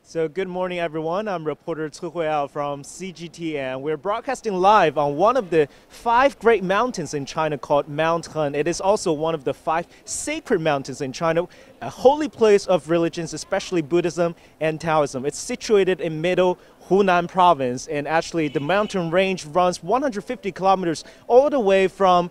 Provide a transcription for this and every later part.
So good morning, everyone. I'm reporter Cui Huiao from CGTN. We're broadcasting live on one of the 5 great mountains in China called Mount Heng. It is also one of the 5 sacred mountains in China, a holy place of religions, especially Buddhism and Taoism. It's situated in middle Hunan province, and actually the mountain range runs 150 kilometers all the way from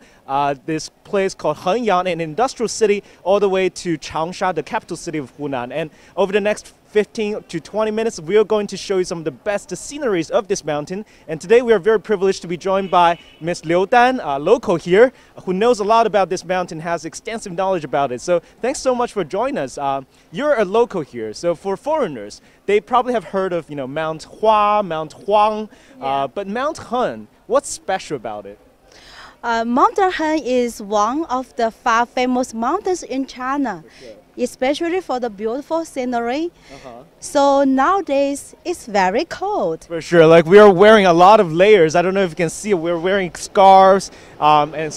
this place called Hengyang, an industrial city, all the way to Changsha, the capital city of Hunan. And over the next 15 to 20 minutes, we are going to show you some of the best sceneries of this mountain. And today we are very privileged to be joined by Ms. Liu Dan, a local here, who knows a lot about this mountain, has extensive knowledge about it. So thanks so much for joining us. You're a local here, so for foreigners, they probably have heard of, Mount Hua, Mount Huang, but Mount Heng, what's special about it? Mount Heng is one of the 5 famous mountains in China, especially for the beautiful scenery. So nowadays it's very cold. For sure, like we are wearing a lot of layers. I don't know if you can see it. We're wearing scarves, and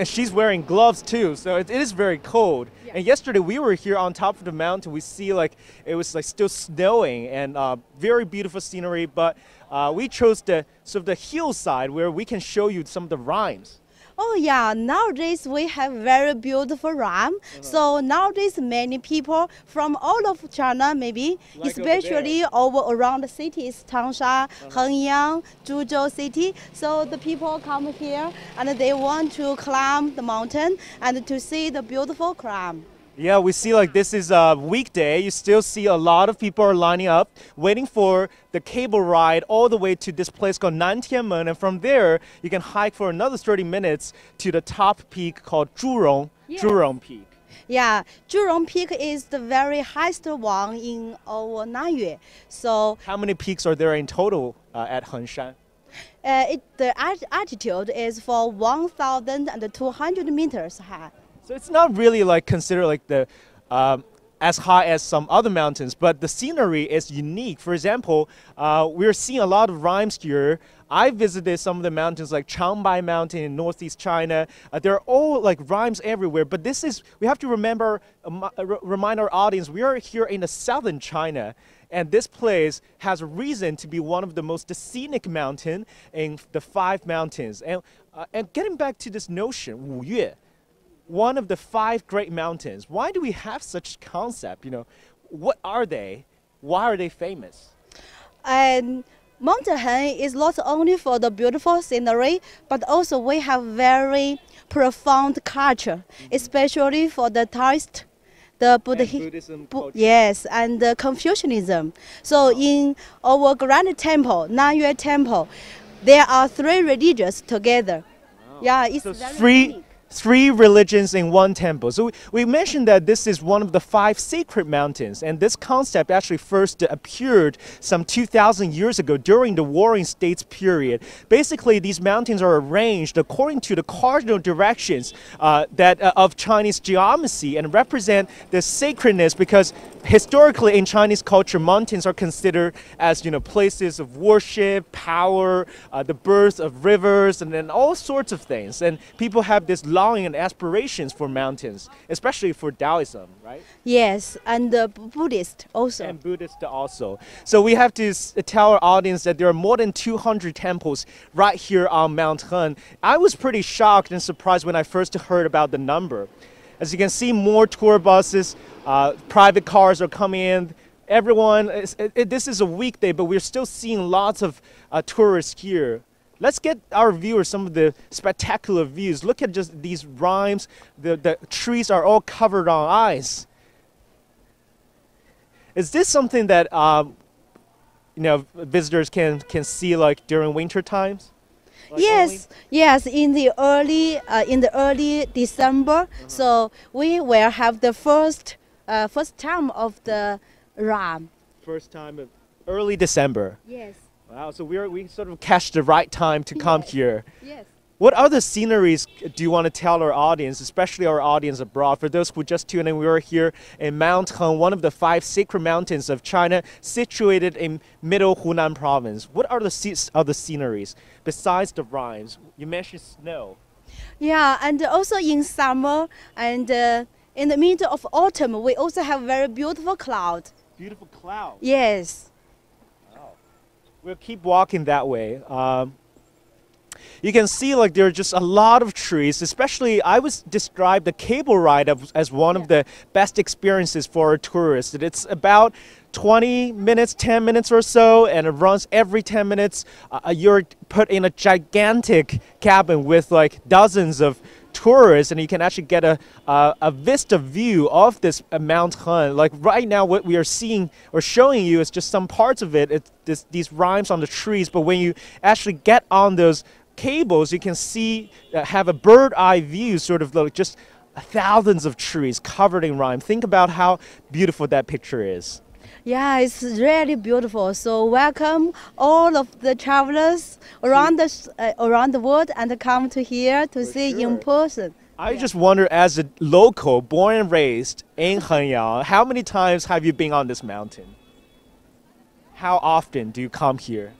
she's wearing gloves too. So it is very cold. Yeah. And yesterday we were here on top of the mountain. We see like it was like still snowing and very beautiful scenery. But we chose the hillside where we can show you some of the rhymes. Oh yeah, nowadays we have very beautiful rhyme. So nowadays many people from all of China, maybe, like especially over around the cities, Changsha, Hengyang, Zhuzhou city. So the people come here and they want to climb the mountain and to see the beautiful climb. Yeah, we see like this is a weekday. You still see a lot of people are lining up, waiting for the cable ride all the way to this place called Nantianmen. And from there, you can hike for another 30 minutes to the top peak called Zhurong Peak. Yeah, Zhurong Peak is the very highest one in our Nanyue. So how many peaks are there in total at Hengshan? The altitude is for 1,200 meters high. So it's not really like considered like the as high as some other mountains, but the scenery is unique. For example, we're seeing a lot of rhymes here. I visited some of the mountains like Changbai Mountain in northeast China. They're all like rhymes everywhere, but this is, we have to remember, remind our audience, we are here in the southern China. And this place has a reason to be one of the most scenic mountain in the 5 mountains. And getting back to this notion, Wuyue, one of the 5 great mountains. Why do we have such concept? What are they? Why are they famous? And Mount Heng is not only for the beautiful scenery, but also we have very profound culture, especially for the Taoist, the Buddhism, yes, and the Confucianism. So in our Grand Temple, Nanyue Temple, there are 3 religions together. Wow. Yeah, it's so very unique. 3 religions in one temple. So we mentioned that this is one of the 5 sacred mountains, and this concept actually first appeared some 2,000 years ago during the Warring States period. Basically, these mountains are arranged according to the cardinal directions of Chinese geometry and represent the sacredness, because historically in Chinese culture, mountains are considered as places of worship, power, the birth of rivers, and then all sorts of things. And people have this longing and aspirations for mountains, especially for Taoism, right? Yes, and Buddhist also. And Buddhist also. So we have to tell our audience that there are more than 200 temples right here on Mount Heng. I was pretty shocked and surprised when I first heard about the number. As you can see, more tour buses, private cars are coming in. Everyone, this is a weekday, but we're still seeing lots of tourists here. Let's get our viewers some of the spectacular views. Look at just these rhymes. The trees are all covered on ice. Is this something that visitors can see like during winter times? Like yes, yes. In the early December, so we will have the first time of the rhyme. First time of early December. Yes. Wow, so we sort of catch the right time to come here. Yes. What other sceneries do you want to tell our audience, especially our audience abroad? For those who just tuned in, we are here in Mount Heng, one of the 5 sacred mountains of China, situated in middle Hunan province. What are the other sceneries besides the rhymes? You mentioned snow. Yeah, and also in summer and In the middle of autumn, we also have very beautiful cloud. Beautiful cloud. Yes. Wow. We'll keep walking that way. You can see like there are just a lot of trees, especially I would describe the cable ride as one of the best experiences for a tourist. It's about 20 minutes, 10 minutes or so, and it runs every 10 minutes. You're put in a gigantic cabin with like dozens of tourists, and you can actually get a vista view of this Mount Heng. Like right now what we are seeing or showing you is just some parts of it. It's these rhymes on the trees, but when you actually get on those cables, you can see have a bird eye view, sort of like just thousands of trees covered in rime. Think about how beautiful that picture is. Yeah, it's really beautiful. So welcome all of the travelers around the world and come to here to see in person. I just wonder, as a local, born and raised in Hunan, how many times have you been on this mountain? How often do you come here?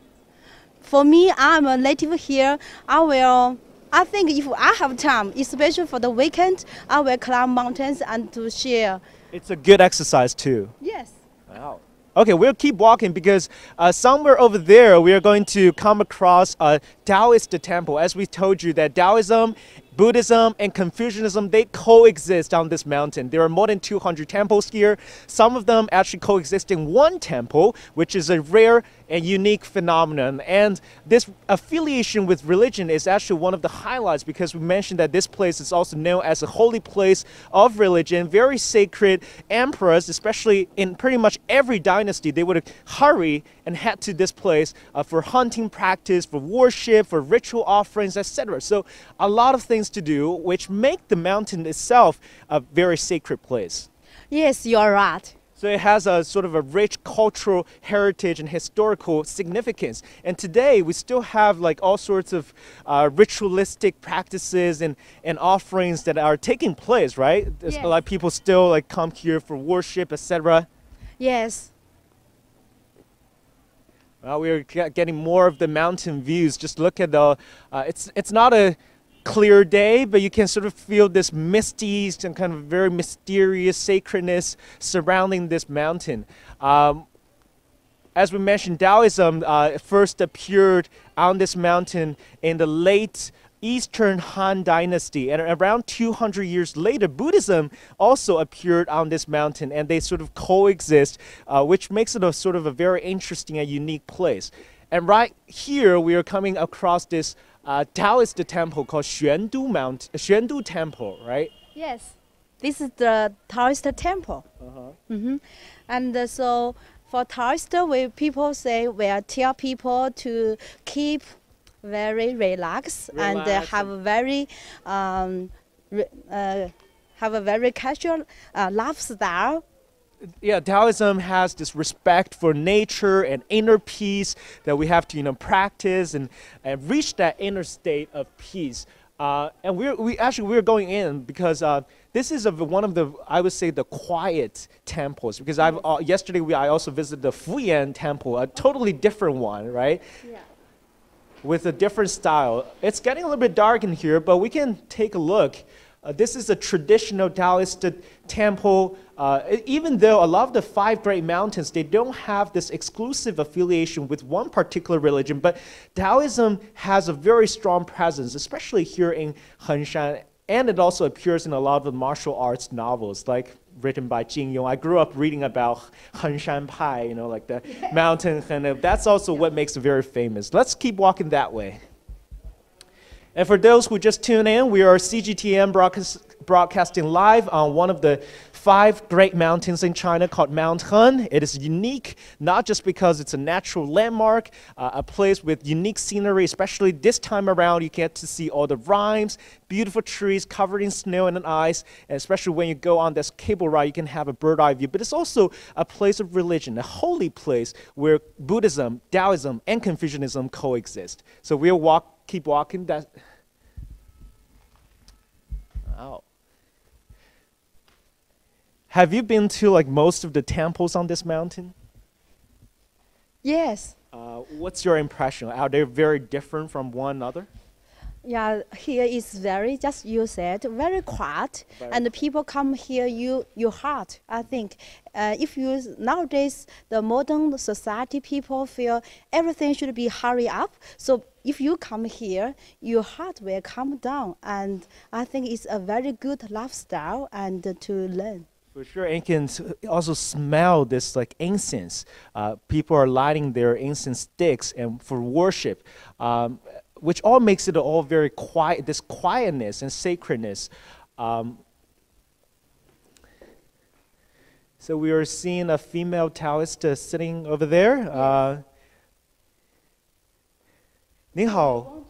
For me, I'm a native here. I think if I have time, especially for the weekend, I will climb mountains and to share. It's a good exercise too. Yes. Wow. Okay, we'll keep walking because somewhere over there we are going to come across a Taoist temple. As we told you that Taoism, Buddhism and Confucianism, they coexist on this mountain. There are more than 200 temples here. Some of them actually coexist in one temple, which is a rare and unique phenomenon. And this affiliation with religion is actually one of the highlights, because we mentioned that this place is also known as a holy place of religion. Very sacred. Emperors, especially in pretty much every dynasty, they would hurry and head to this place for hunting practice, for worship, for ritual offerings, etc. So a lot of things to do, which make the mountain itself a very sacred place. Yes, you're right. So it has a sort of a rich cultural heritage and historical significance. And today we still have like all sorts of ritualistic practices and offerings that are taking place, right? There's a lot of people still like come here for worship, etc. Yes. Well, we're getting more of the mountain views. Just look at the, it's not a clear day, but you can sort of feel this misty and kind of very mysterious sacredness surrounding this mountain. As we mentioned, Taoism first appeared on this mountain in the late Eastern Han Dynasty, and around 200 years later, Buddhism also appeared on this mountain, and they sort of coexist, which makes it a sort of a very interesting and unique place. And right here, we are coming across this Taoist temple called Xuandu Temple, right? Yes. This is the Taoist Temple. And so for Taoist, people say we tell people to keep very relaxed and have a very casual lifestyle. Yeah, Taoism has this respect for nature and inner peace that we have to, practice and reach that inner state of peace. And we're going in because this is one of the, I would say, the quiet temples. Because yesterday I also visited the Fujian Temple, a totally different one, right? Yeah. With a different style. It's getting a little bit dark in here, but we can take a look. This is a traditional Taoist temple. Even though a lot of the 5 great mountains, they don't have this exclusive affiliation with one particular religion, but Taoism has a very strong presence, especially here in Hengshan, and it also appears in a lot of the martial arts novels, like written by Jin Yong. I grew up reading about Hengshan Pai, like the mountain, and that's also what makes it very famous. Let's keep walking that way. And for those who just tune in, we are CGTN broadcasting live on one of the 5 great mountains in China called Mount Heng. It is unique, not just because it's a natural landmark, a place with unique scenery, especially this time around, you get to see all the rhymes, beautiful trees covered in snow and ice, and especially when you go on this cable ride, you can have a bird eye view. But it's also a place of religion, a holy place where Buddhism, Taoism, and Confucianism coexist. So we'll keep walking. Wow. Have you been to like most of the temples on this mountain? Yes. What's your impression? Are they very different from one another? Yeah, here is very, just you said, very quiet, and the people come here, your heart. I think, if you nowadays the modern society people feel everything should be hurry up. So if you come here, your heart will calm down, and I think it's a very good lifestyle and to learn. For sure, and you can also smell this like incense. People are lighting their incense sticks and for worship. Which all makes it all very quiet, this quietness and sacredness. So we are seeing a female Taoist sitting over there. 您好，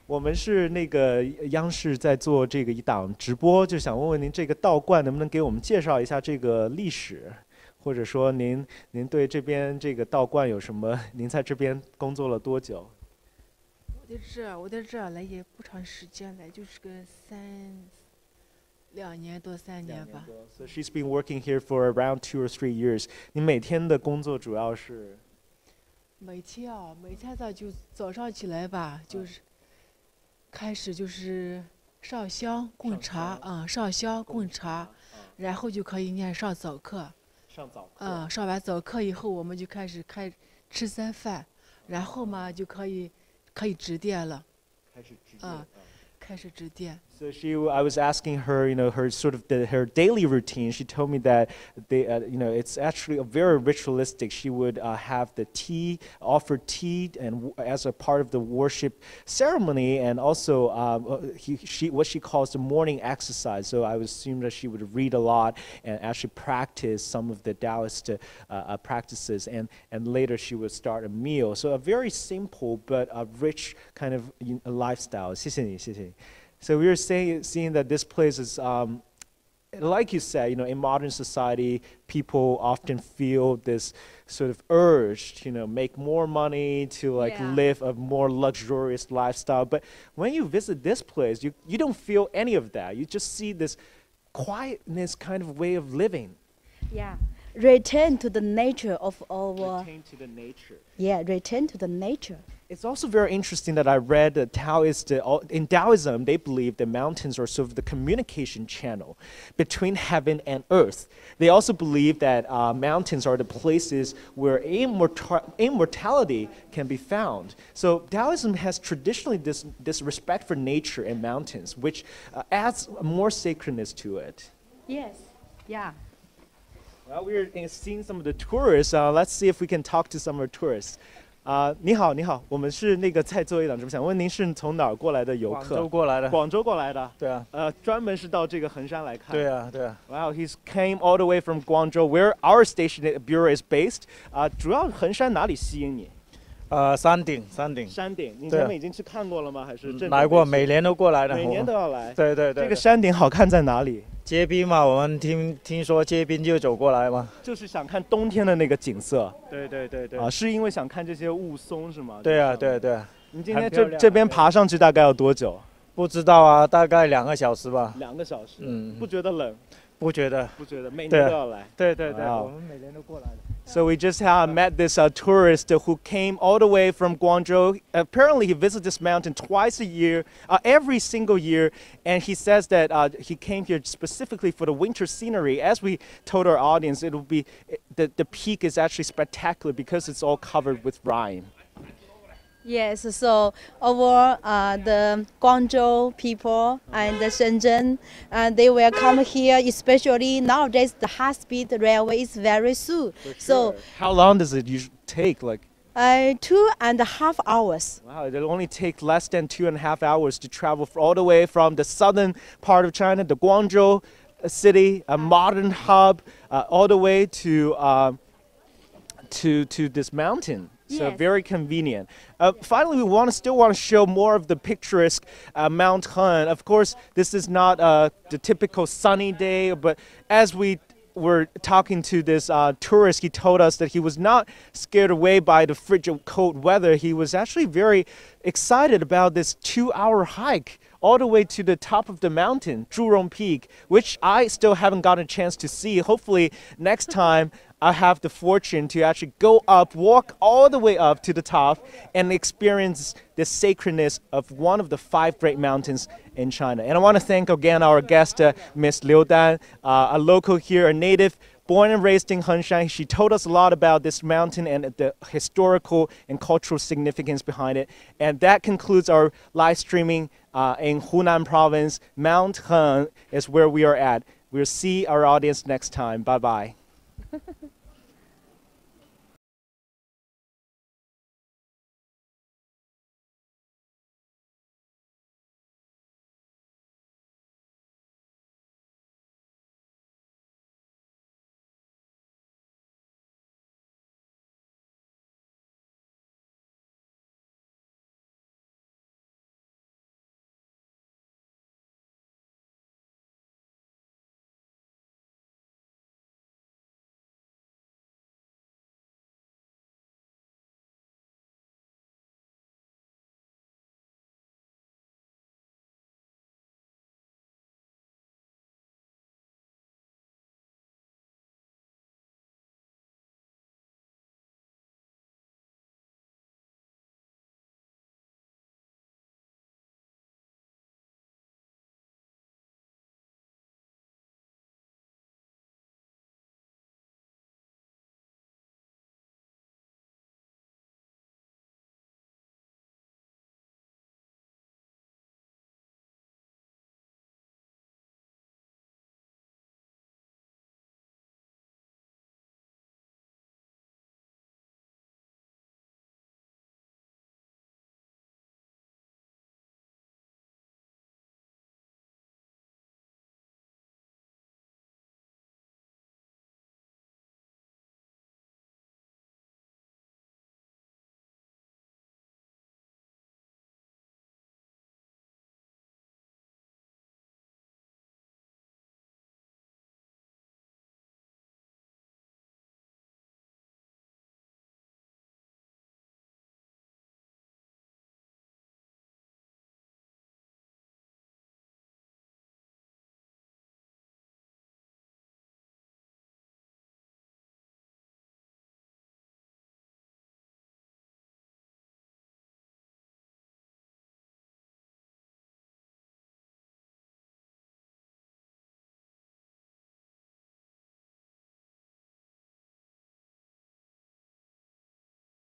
我们是那个央视在做这个一档直播，就想问问您这个道观能不能给我们介绍一下这个历史，或者说您对这边这个道观有什么？您在这边工作了多久？我在这来也不长时间了，就是个2年多3年吧。So she's been working here for around 2 or 3 years. 你每天的工作主要是？每天就早上起来吧，就是开始就是上香供茶，上香供茶，然后就可以念上早课。上早课。上完早课以后，我们就开始吃3饭，然后嘛就可以指点了。开始指点。So I was asking her, her sort of her daily routine. She told me that it's actually a very ritualistic. She would have the tea, offer tea, and as a part of the worship ceremony, and also what she calls the morning exercise. So I would assume that she would read a lot and actually practice some of the Taoist practices, and later she would start a meal. So a very simple but a rich kind of lifestyle. 谢谢你，谢谢你。So we were seeing that this place is, like you said, in modern society, people often feel this sort of urge to, make more money, to live a more luxurious lifestyle. But when you visit this place, you don't feel any of that. You just see this quietness kind of way of living. Yeah. Return to the nature of our... Return to the nature. Yeah, return to the nature. It's also very interesting that I read that in Taoism, they believe the mountains are sort of the communication channel between heaven and earth. They also believe that mountains are the places where immortality can be found. So Taoism has traditionally this respect for nature and mountains, which adds more sacredness to it. Yes, yeah. Well, we're seeing some of the tourists. Let's see if we can talk to some of the tourists. 你好，我们是那个在做一档直播，想问您是从哪儿过来的游客？广州过来的。广州过来的。对啊。专门是到这个衡山来看。对啊。Wow, he came all the way from Guangzhou, where our station bureau is based. 主要衡山哪里吸引你？山顶。山顶，你前面已经去看过了吗？还是来过，每年都过来的。每年都要来。对。这个山顶好看在哪里？街滨嘛，我们听说街滨就走过来嘛。就是想看冬天的那个景色。对。是因为想看这些雾凇是吗？对啊。你今天这边爬上去大概要多久？不知道啊，大概2个小时吧。2个小时。不觉得冷？不觉得，每年都要来。对，我们每年都过来的。So we just met this tourist who came all the way from Guangzhou. Apparently, he visits this mountain twice a year, every single year, and he says that he came here specifically for the winter scenery. As we told our audience, it will be the peak is actually spectacular because it's all covered with rime. Yes, so our the Guangzhou people and the Shenzhen, they will come here, especially nowadays the high-speed railway is very soon. Sure. So how long does it usually take? 2.5 hours. Wow, it'll only take less than 2.5 hours to travel all the way from the southern part of China, the Guangzhou city, a modern hub, all the way to this mountain. So Yes. very convenient. Finally, we still want to show more of the picturesque Mount Heng. Of course, this is not the typical sunny day, but as we were talking to this tourist, he told us that he was not scared away by the frigid cold weather. He was actually very excited about this 2-hour hike all the way to the top of the mountain, Zhurong Peak, which I still haven't gotten a chance to see. Hopefully, next time I have the fortune to actually go up, walk all the way up to the top, and experience the sacredness of one of the 5 great mountains in China. And I want to thank again our guest, Miss Liu Dan, a local here, a native, born and raised in Hengshan. She told us a lot about this mountain and the historical and cultural significance behind it. And that concludes our live streaming in Hunan province. Mount Heng is where we are at. We'll see our audience next time. Bye-bye.